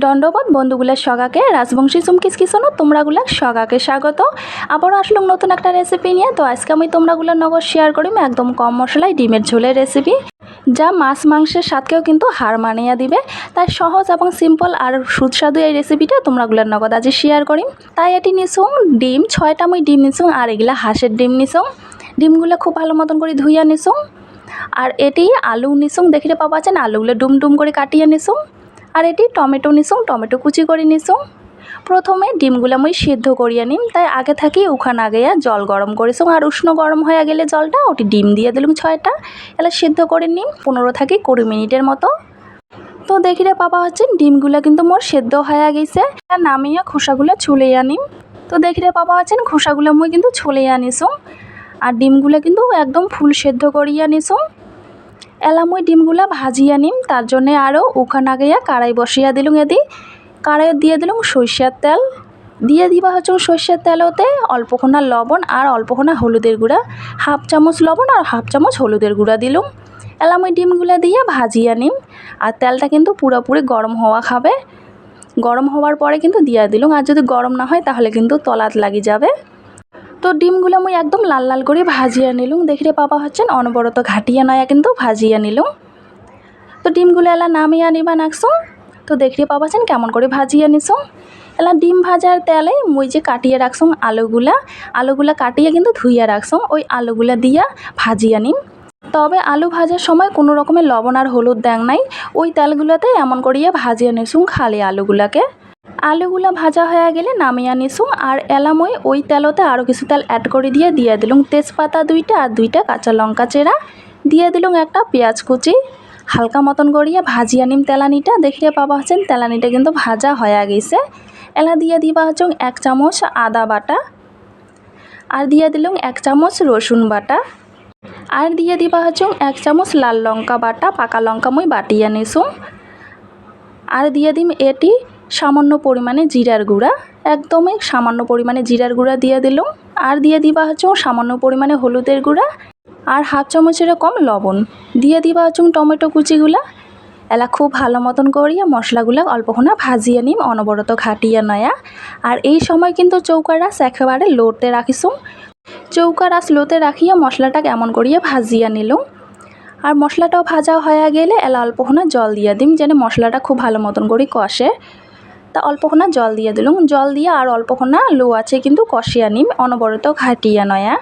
দণ্ডবোধ বন্ধুগুলার সগাকে রাজবংশী চুমকিস কিচেনত তোমরাগুলাক সগাকে স্বাগত। আবারও আসলাম নতুন একটা রেসিপি নিয়ে। তো আজকে আমি তোমরাগুলার নগর শেয়ার করিম একদম কম মশলায় ডিমের ঝোলের রেসিপি, যা মাছ মাংসের স্বাদকেও কিন্তু হার মানিয়ে দিবে। তাই সহজ এবং সিম্পল আর সুস্বাদু এই রেসিপিটা তোমরাগুলার নগদ আজি শেয়ার করিম। তাই এটি নিছুং ডিম 6টা মুই ডিম নিছুং, আর এগুলা হাঁসের ডিম নিছুং। ডিমগুলো খুব ভালো মতন করে ধুইয়া নিছুং। আর এটি আলু নিছুং, দেখিতে পাওয়া যাচ্ছেন আলুগুলো ডুম ডুম করে কাটিয়ে নিছুং। আর এটি টমেটো নিছুং, টমেটো কুচি করে নিছুং। প্রথমে ডিমগুলো মুই সিদ্ধ করিয়া নিম, তাই আগে থাকি উখান আগেয়া জল গরম করেছুং। আর উষ্ণ গরম হয়ে গেলে জলটা ওটি ডিম দিয়ে দিলুম 6টা, এলা সিদ্ধ করে নিম 15 থেকে 20 মিনিটের মতো। তো দেখিতে পাবা হচ্ছেন ডিমগুলো কিন্তু মোর সেদ্ধ হয়ে গেছে। নামিয়া খোসাগুলো ছুলেইয়া নিম। তো দেখিতে পাবা হচ্ছেন খোসাগুলো মুই কিন্তু ছুলেইয়া নিছুং। আর ডিমগুলো কিন্তু একদম ফুল সেদ্ধ করিয়া নিছুং। এলা মুই ডিমগুলা ভাজিয়া নিম, তার জন্য আরও উখান আগেয়া কাড়াই বসিয়া দিলুম। এদি কাড়াই দিয়ে দিলুম সরিষার তেল, দিয়ে দিবা হচ্ছে সরিষার তেলতে অল্পখানা লবণ আর অল্পখানা হলুদের গুঁড়া, হাফ চামচ লবণ আর হাফ চামচ হলুদের গুঁড়া দিলুম। এলা মুই ডিমগুলা দিয়ে ভাজিয়া নিম। আর তেলটা কিন্তু পুরোপুরি গরম হওয়া খাবে। গরম হওয়ার পরে কিন্তু দিয়া দিলুম, আর যদি গরম না হয় তাহলে কিন্তু তলাত লাগি যাবে। তো ডিমগুলো মুই একদম লাল লাল করে ভাজিয়া নিলুম। দেখিতে পাবা হচ্ছেন অনবরত ঘাটিয়া নয়া কিন্তু ভাজিয়া নিলুম। তো ডিমগুলো এলা নামিয়া নিবা নাকছুং। তো দেখিতে পাবাছেন কেমন করে ভাজিয়া নিছুং। এলা ডিম ভাজার তেলে মুই যে কাটিয়ে রাখছুং আলুগুলা কাটিয়ে কিন্তু ধুইয়া রাখছুং, ওই আলুগুলা দিয়া ভাজিয়া নিম। তবে আলু ভাজার সময় কোনো রকমের লবণ আর হলুদ দেং নাই, ওই তেলগুলোতে এমন করিয়া ভাজিয়া নিছুং খালি আলুগুলাকে। আলুগুলা ভাজা হয়ে গেলে নামিয়া নিছুং। আর এলা মুই ওই তেলতে আরও কিছু তেল অ্যাড করে দিয়ে দিলুম তেজপাতা 2টা আর 2টা কাঁচা লঙ্কা চেরা, দিয়ে দিলুম একটা পেঁয়াজ কুচি। হালকা মতন করিয়া ভাজিয়া নিম তেলানিটা। দেখিতে পাবা হচ্ছেন তেলানিটা কিন্তু ভাজা হয়ে গেছে। এলা দিয়ে দিবা হচ্ছেন 1 চামচ আদা বাটা, আর দিয়ে দিলুম 1 চামচ রসুন বাটা, আর দিয়ে দিবা হচ্ছেন 1 চামচ লাল লঙ্কা বাটা, পাকা লঙ্কা মুই বাটিয়া নিছুং। আর দিয়ে দিম এটি সামান্য পরিমাণে জিরার গুঁড়া, একদমই সামান্য পরিমাণে জিরার গুঁড়া দিয়ে দিলুম। আর দিয়ে দিবা হচ্ছে সামান্য পরিমাণে হলুদের গুঁড়া, আর হাফ চামচের কম লবণ। দিয়ে দিবা হচ্ছে টমেটো কুচিগুলা। এলা খুব ভালো মতন করিয়া মশলাগুলা অল্পক্ষণা ভাজিয়ে নিম, অনবরত ঘাটিয়া নয়া। আর এই সময় কিন্তু চৌকার আঁচ একেবারে লোতে রাখিছুং। চৌকার আঁচ লোতে রাখিয়া মশলাটাকে এমন করিয়া ভাজিয়া নিলুম। আর মশলাটাও ভাজা হয়ে গেলে এলা অল্পক্ষণা জল দিয়া দিম, যেন মশলাটা খুব ভালো মতন করে কষে। তা অল্পক্ষণা জল দিয়ে দিলুম। জল দিয়ে আর অল্পক্ষণা লো আছে কিন্তু কষিয়া নিম, অনবরত ঘাটিয়া নয়া।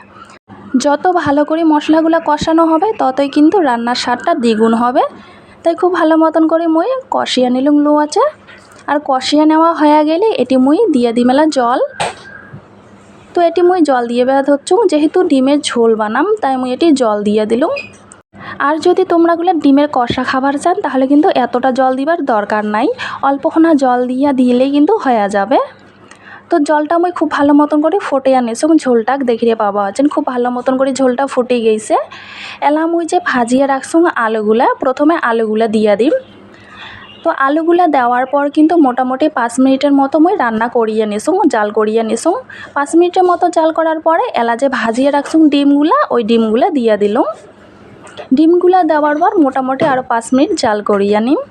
যত ভালো করে মশলাগুলো কষানো হবে ততই কিন্তু রান্নার স্বাদটা দ্বিগুণ হবে। তাই খুব ভালো মতন করে মুই কষিয়া নিলুম লো আছে। আর কষিয়া নেওয়া হয়ে গেলে এটি মুই দিয়ে দিমেলা জল। তো এটি মুই জল দিয়ে বেড়া ধরছুং, যেহেতু ডিমের ঝোল বানাম তাই মুই এটি জল দিয়ে দিলুম। আর যদি তোমরাগুলো ডিমের কষা খাবার চান তাহলে কিন্তু এতটা জল দিবার দরকার নাই, অল্পক্ষণা জল দিয়া দিলেই কিন্তু হয়ে যাবে। তো জলটা মুই খুব ভালো মতন করে ফুটিয়ে নিছুং। ঝোলটা দেখিয়ে পাবা আছেন খুব ভালো মতন করে ঝোলটা ফুটে গেছে। এলা মুই যে ভাজিয়ে রাখছুং আলুগুলা, প্রথমে আলুগুলা দিয়া দিম। তো আলুগুলা দেওয়ার পর কিন্তু মোটামুটি 5 মিনিটের মতো মুই রান্না করিয়ে নিছুং, জাল করিয়ে নিছুং। 5 মিনিটের মতো জাল করার পরে এলা যে ভাজিয়ে রাখছুং ডিমগুলা, ওই ডিমগুলা দিয়া দিলুম। ডিমগুলা দেওয়ার পর মোটামুটি আরও 5 মিনিট জাল করিয়া নিম।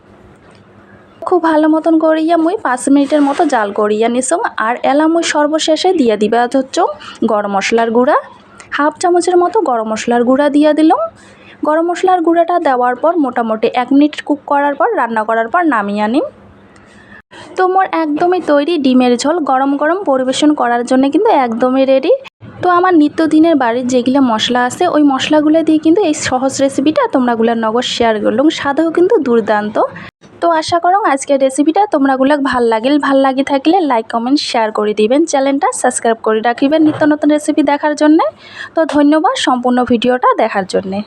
খুব ভালো মতন করিয়া মুই 5 মিনিটের মতো জাল করিয়া নিছুং। আর এলা মুই সর্বশেষে দিয়ে দিবা হচ্ছে গরম মশলার গুঁড়া, হাফ চামচের মতো গরম মশলার গুঁড়া দিয়া দিলুম। গরম মশলার গুঁড়াটা দেওয়ার পর মোটামুটি 1 মিনিট কুক করার পর রান্না করার পর নামিয়ে নিম। তো মোর একদমই তৈরি ডিমের ঝোল গরম গরম পরিবেশন করার জন্য কিন্তু একদমই রেডি। তো আমার নিত্যদিনের বাড়ির যেগুলো মশলা আছে ওই মশলাগুলো দিয়ে কিন্তু এই সহজ রেসিপিটা তোমরাগুলার নগদ শেয়ার করলাম, স্বাদও কিন্তু দুর্দান্ত। তো আশা করো আজকের রেসিপিটা তোমরাগুলাক ভাল লাগি থাকলে লাইক কমেন্ট শেয়ার করে দিবেন, চ্যানেলটা সাবস্ক্রাইব করে রাখিবেন নিত্য নতুন রেসিপি দেখার জন্য। তো ধন্যবাদ সম্পূর্ণ ভিডিওটা দেখার জন্যে।